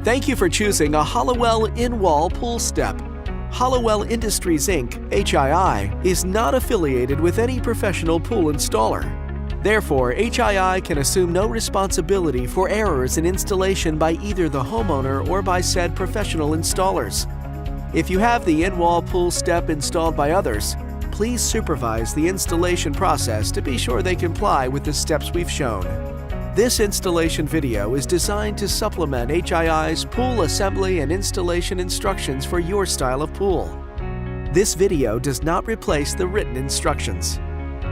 Thank you for choosing a Hollowell in-wall pool step. Hollowell Industries Inc., H.I.I., is not affiliated with any professional pool installer. Therefore, H.I.I. can assume no responsibility for errors in installation by either the homeowner or by said professional installers. If you have the in-wall pool step installed by others, please supervise the installation process to be sure they comply with the steps we've shown. This installation video is designed to supplement H.I.I.'s pool assembly and installation instructions for your style of pool. This video does not replace the written instructions.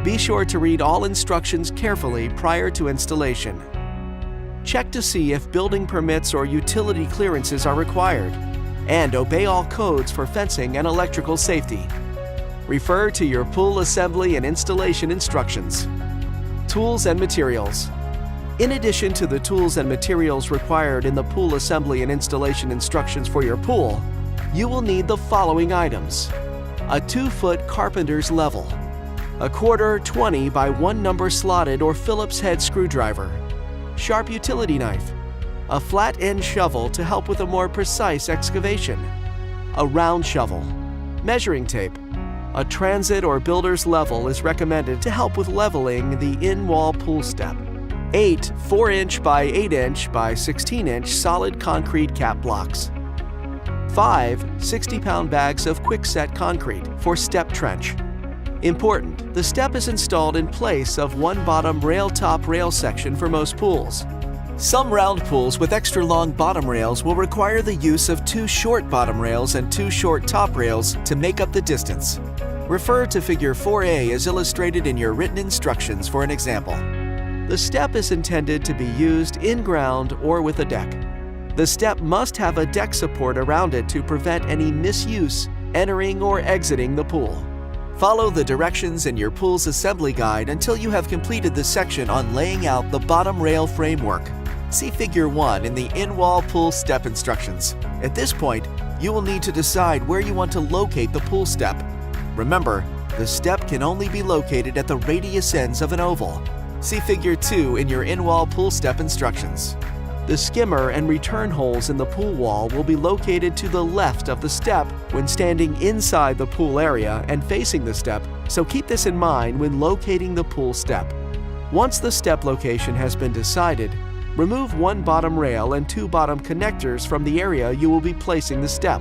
Be sure to read all instructions carefully prior to installation. Check to see if building permits or utility clearances are required, and obey all codes for fencing and electrical safety. Refer to your pool assembly and installation instructions. Tools and materials. In addition to the tools and materials required in the pool assembly and installation instructions for your pool, you will need the following items: a 2-foot carpenter's level, a 1/4 20 by 1 number slotted or Phillips head screwdriver, sharp utility knife, a flat end shovel to help with a more precise excavation, a round shovel, measuring tape. A transit or builder's level is recommended to help with leveling the in-wall pool step. 8 4-inch by 8-inch by 16-inch solid concrete cap blocks. 5 60-pound bags of quick-set concrete for step trench. Important: the step is installed in place of one bottom rail top rail section for most pools. Some round pools with extra long bottom rails will require the use of 2 short bottom rails and 2 short top rails to make up the distance. Refer to Figure 4A as illustrated in your written instructions for an example. The step is intended to be used in-ground or with a deck. The step must have a deck support around it to prevent any misuse entering or exiting the pool. Follow the directions in your pool's assembly guide until you have completed the section on laying out the bottom rail framework. See Figure 1 in the in-wall pool step instructions. At this point, you will need to decide where you want to locate the pool step. Remember, the step can only be located at the radius ends of an oval. See Figure 2 in your in-wall pool step instructions. The skimmer and return holes in the pool wall will be located to the left of the step when standing inside the pool area and facing the step, so keep this in mind when locating the pool step. Once the step location has been decided, remove 1 bottom rail and 2 bottom connectors from the area you will be placing the step,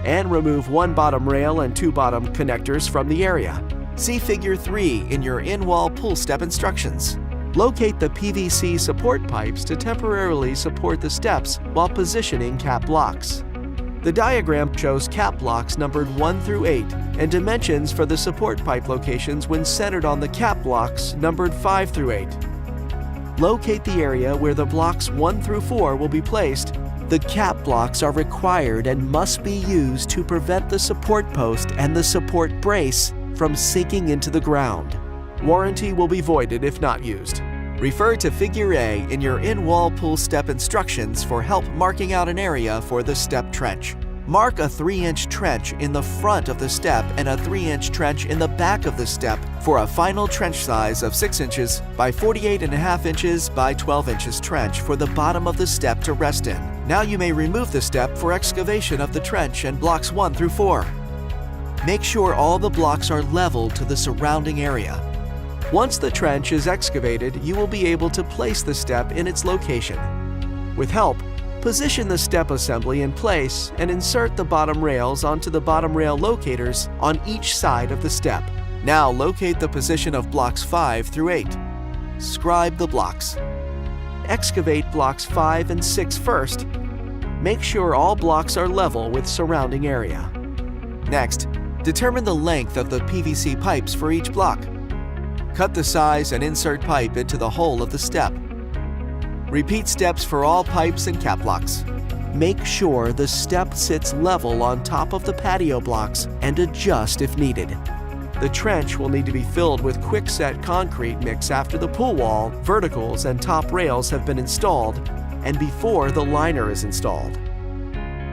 and remove 1 bottom rail and 2 bottom connectors from the area. See Figure 3 in your in-wall pool step instructions. Locate the PVC support pipes to temporarily support the steps while positioning cap blocks. The diagram shows cap blocks numbered 1 through 8 and dimensions for the support pipe locations when centered on the cap blocks numbered 5 through 8. Locate the area where the blocks 1 through 4 will be placed. The cap blocks are required and must be used to prevent the support post and the support brace from sinking into the ground. Warranty will be voided if not used. Refer to Figure A in your in-wall pool step instructions for help marking out an area for the step trench. Mark a 3-inch trench in the front of the step and a 3-inch trench in the back of the step for a final trench size of 6 inches by 48.5 inches by 12 inches trench for the bottom of the step to rest in. Now you may remove the step for excavation of the trench and blocks 1 through 4. Make sure all the blocks are level to the surrounding area. Once the trench is excavated, you will be able to place the step in its location. With help, position the step assembly in place and insert the bottom rails onto the bottom rail locators on each side of the step. Now locate the position of blocks 5 through 8. Scribe the blocks. Excavate blocks 5 and 6 first. Make sure all blocks are level with surrounding area. Next, determine the length of the PVC pipes for each block. Cut the size and insert pipe into the hole of the step. Repeat steps for all pipes and cap blocks. Make sure the step sits level on top of the patio blocks and adjust if needed. The trench will need to be filled with quick-set concrete mix after the pool wall, verticals, and top rails have been installed and before the liner is installed.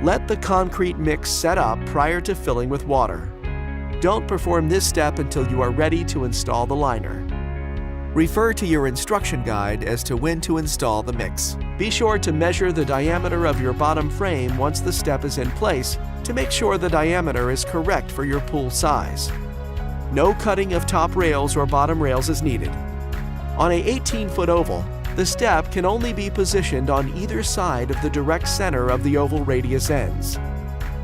Let the concrete mix set up prior to filling with water. Don't perform this step until you are ready to install the liner. Refer to your instruction guide as to when to install the mix. Be sure to measure the diameter of your bottom frame once the step is in place to make sure the diameter is correct for your pool size. No cutting of top rails or bottom rails is needed. On a 18-foot oval, the step can only be positioned on either side of the direct center of the oval radius ends.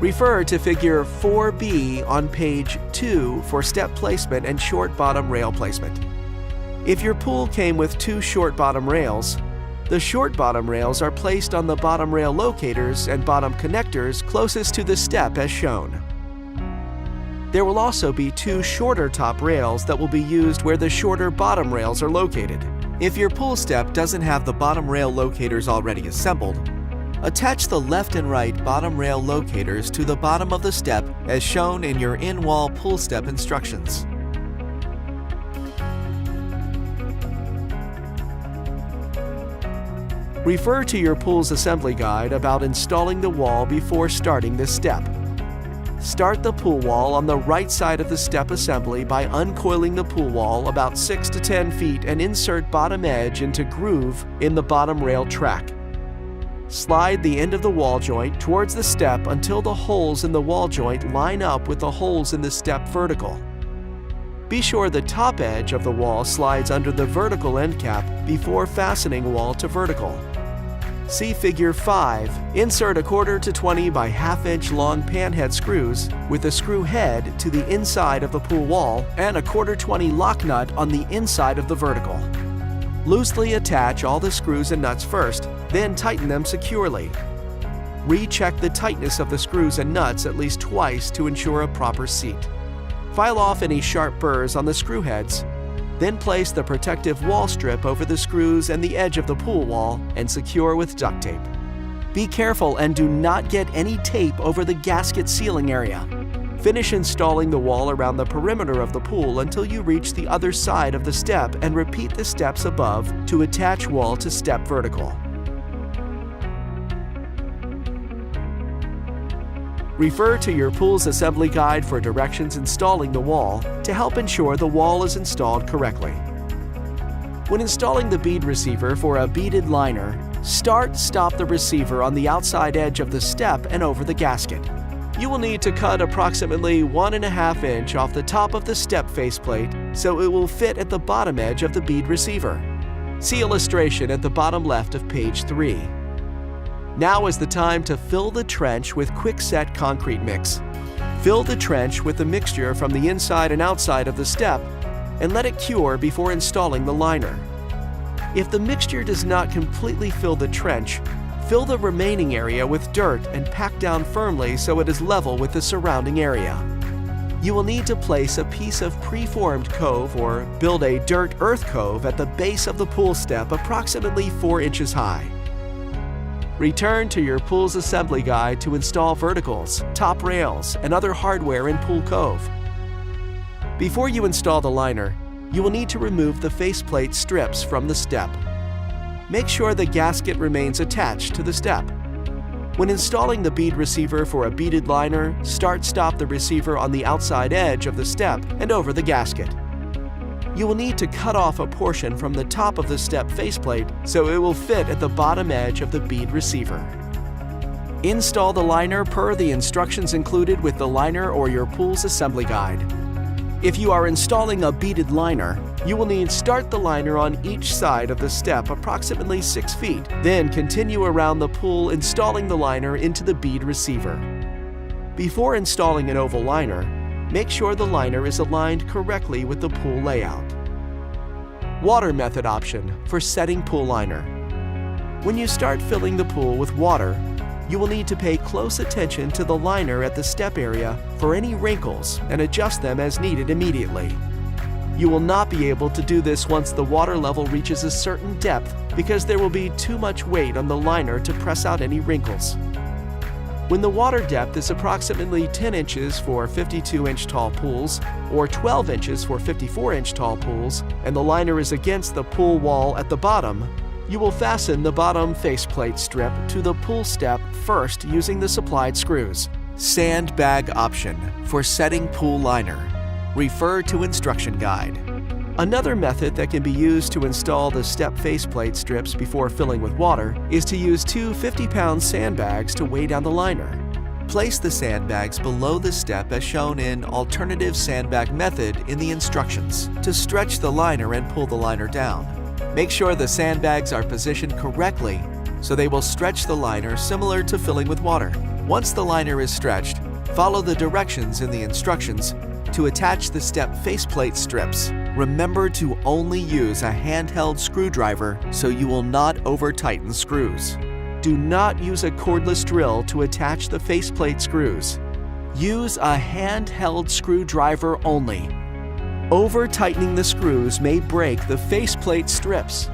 Refer to Figure 4B on page 2 for step placement and short bottom rail placement. If your pool came with 2 short bottom rails, the short bottom rails are placed on the bottom rail locators and bottom connectors closest to the step as shown. There will also be 2 shorter top rails that will be used where the shorter bottom rails are located. If your pool step doesn't have the bottom rail locators already assembled, attach the left and right bottom rail locators to the bottom of the step as shown in your in-wall pool step instructions. Refer to your pool's assembly guide about installing the wall before starting this step. Start the pool wall on the right side of the step assembly by uncoiling the pool wall about 6 to 10 feet and insert bottom edge into groove in the bottom rail track. Slide the end of the wall joint towards the step until the holes in the wall joint line up with the holes in the step vertical. Be sure the top edge of the wall slides under the vertical end cap before fastening wall to vertical. See Figure 5. Insert 1/4 to 20 by 1/2 inch long panhead screws with a screw head to the inside of the pool wall and a 1/4 20 lock nut on the inside of the vertical. Loosely attach all the screws and nuts first, then tighten them securely. Recheck the tightness of the screws and nuts at least twice to ensure a proper seat. File off any sharp burrs on the screw heads, then place the protective wall strip over the screws and the edge of the pool wall and secure with duct tape. Be careful and do not get any tape over the gasket sealing area. Finish installing the wall around the perimeter of the pool until you reach the other side of the step and repeat the steps above to attach wall to step vertical. Refer to your pool's assembly guide for directions installing the wall to help ensure the wall is installed correctly. When installing the bead receiver for a beaded liner, stop the receiver on the outside edge of the step and over the gasket. You will need to cut approximately 1.5 inch off the top of the step faceplate so it will fit at the bottom edge of the bead receiver. See illustration at the bottom left of page 3. Now is the time to fill the trench with quick-set concrete mix. Fill the trench with the mixture from the inside and outside of the step and let it cure before installing the liner. If the mixture does not completely fill the trench, fill the remaining area with dirt and pack down firmly so it is level with the surrounding area. You will need to place a piece of pre-formed cove or build a dirt earth cove at the base of the pool step approximately 4 inches high. Return to your pool's assembly guide to install verticals, top rails, and other hardware in Pool Cove. Before you install the liner, you will need to remove the faceplate strips from the step. Make sure the gasket remains attached to the step. When installing the bead receiver for a beaded liner, stop the receiver on the outside edge of the step and over the gasket. You will need to cut off a portion from the top of the step faceplate so it will fit at the bottom edge of the bead receiver. Install the liner per the instructions included with the liner or your pool's assembly guide. If you are installing a beaded liner, you will need to start the liner on each side of the step approximately 6 feet, then continue around the pool installing the liner into the bead receiver. Before installing an oval liner, make sure the liner is aligned correctly with the pool layout. Water method option for setting pool liner. When you start filling the pool with water, you will need to pay close attention to the liner at the step area for any wrinkles and adjust them as needed immediately. You will not be able to do this once the water level reaches a certain depth because there will be too much weight on the liner to press out any wrinkles. When the water depth is approximately 10 inches for 52-inch tall pools or 12 inches for 54-inch tall pools and the liner is against the pool wall at the bottom, you will fasten the bottom faceplate strip to the pool step first using the supplied screws. Sandbag option for setting pool liner. Refer to instruction guide. Another method that can be used to install the step faceplate strips before filling with water is to use two 50-pound sandbags to weigh down the liner. Place the sandbags below the step as shown in Alternative Sandbag Method in the instructions to stretch the liner and pull the liner down. Make sure the sandbags are positioned correctly so they will stretch the liner similar to filling with water. Once the liner is stretched, follow the directions in the instructions to attach the step faceplate strips. Remember to only use a handheld screwdriver so you will not over-tighten screws. Do not use a cordless drill to attach the faceplate screws. Use a handheld screwdriver only. Over-tightening the screws may break the faceplate strips.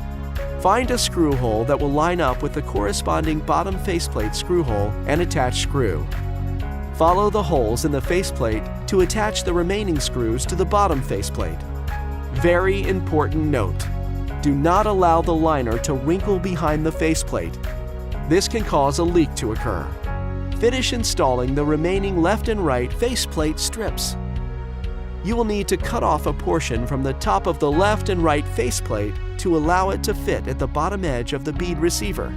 Find a screw hole that will line up with the corresponding bottom faceplate screw hole and attach screw. Follow the holes in the faceplate to attach the remaining screws to the bottom faceplate. Very important note: do not allow the liner to wrinkle behind the faceplate. This can cause a leak to occur. Finish installing the remaining left and right faceplate strips. You will need to cut off a portion from the top of the left and right faceplate to allow it to fit at the bottom edge of the bead receiver.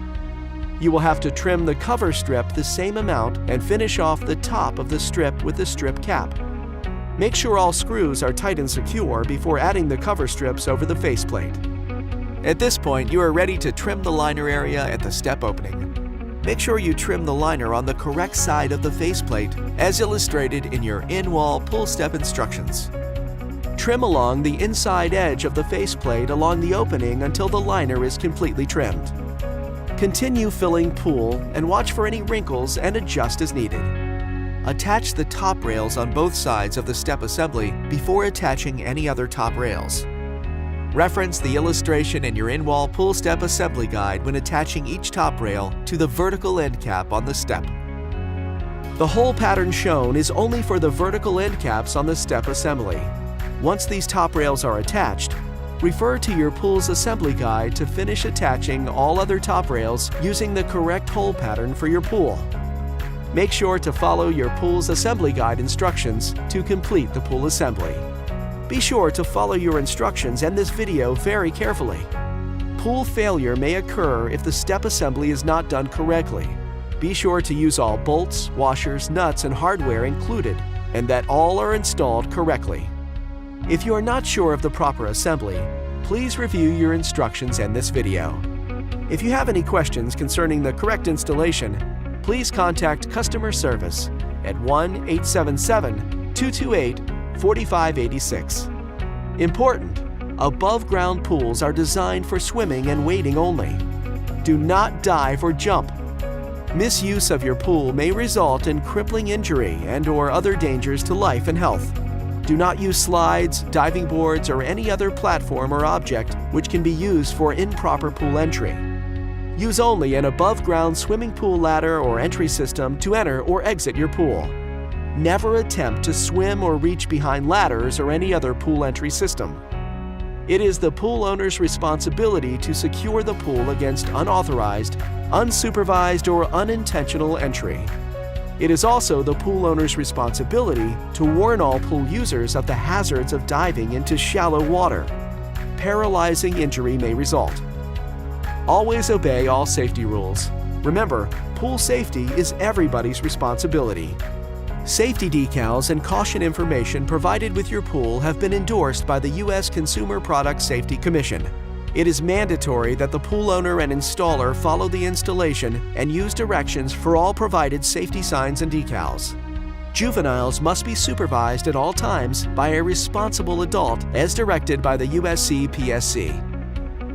You will have to trim the cover strip the same amount and finish off the top of the strip with the strip cap. Make sure all screws are tight and secure before adding the cover strips over the faceplate. At this point, you are ready to trim the liner area at the step opening. Make sure you trim the liner on the correct side of the faceplate as illustrated in your in-wall pull step instructions. Trim along the inside edge of the faceplate along the opening until the liner is completely trimmed. Continue filling pool and watch for any wrinkles and adjust as needed. Attach the top rails on both sides of the step assembly before attaching any other top rails. Reference the illustration in your in-wall pull step assembly guide when attaching each top rail to the vertical end cap on the step. The hole pattern shown is only for the vertical end caps on the step assembly. Once these top rails are attached, refer to your pool's assembly guide to finish attaching all other top rails using the correct hole pattern for your pool. Make sure to follow your pool's assembly guide instructions to complete the pool assembly. Be sure to follow your instructions and this video very carefully. Pool failure may occur if the step assembly is not done correctly. Be sure to use all bolts, washers, nuts, and hardware included, and that all are installed correctly. If you are not sure of the proper assembly, please review your instructions in this video. If you have any questions concerning the correct installation, please contact customer service at 1-877-228-4586. Important: above-ground pools are designed for swimming and wading only. Do not dive or jump. Misuse of your pool may result in crippling injury and/or other dangers to life and health. Do not use slides, diving boards, or any other platform or object which can be used for improper pool entry. Use only an above-ground swimming pool ladder or entry system to enter or exit your pool. Never attempt to swim or reach behind ladders or any other pool entry system. It is the pool owner's responsibility to secure the pool against unauthorized, unsupervised, or unintentional entry. It is also the pool owner's responsibility to warn all pool users of the hazards of diving into shallow water. Paralyzing injury may result. Always obey all safety rules. Remember, pool safety is everybody's responsibility. Safety decals and caution information provided with your pool have been endorsed by the U.S. Consumer Product Safety Commission. It is mandatory that the pool owner and installer follow the installation and use directions for all provided safety signs and decals. Juveniles must be supervised at all times by a responsible adult as directed by the USC PSC.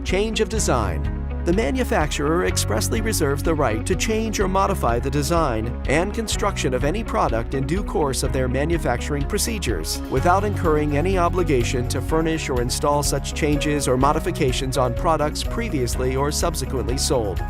Change of design. The manufacturer expressly reserves the right to change or modify the design and construction of any product in due course of their manufacturing procedures, without incurring any obligation to furnish or install such changes or modifications on products previously or subsequently sold.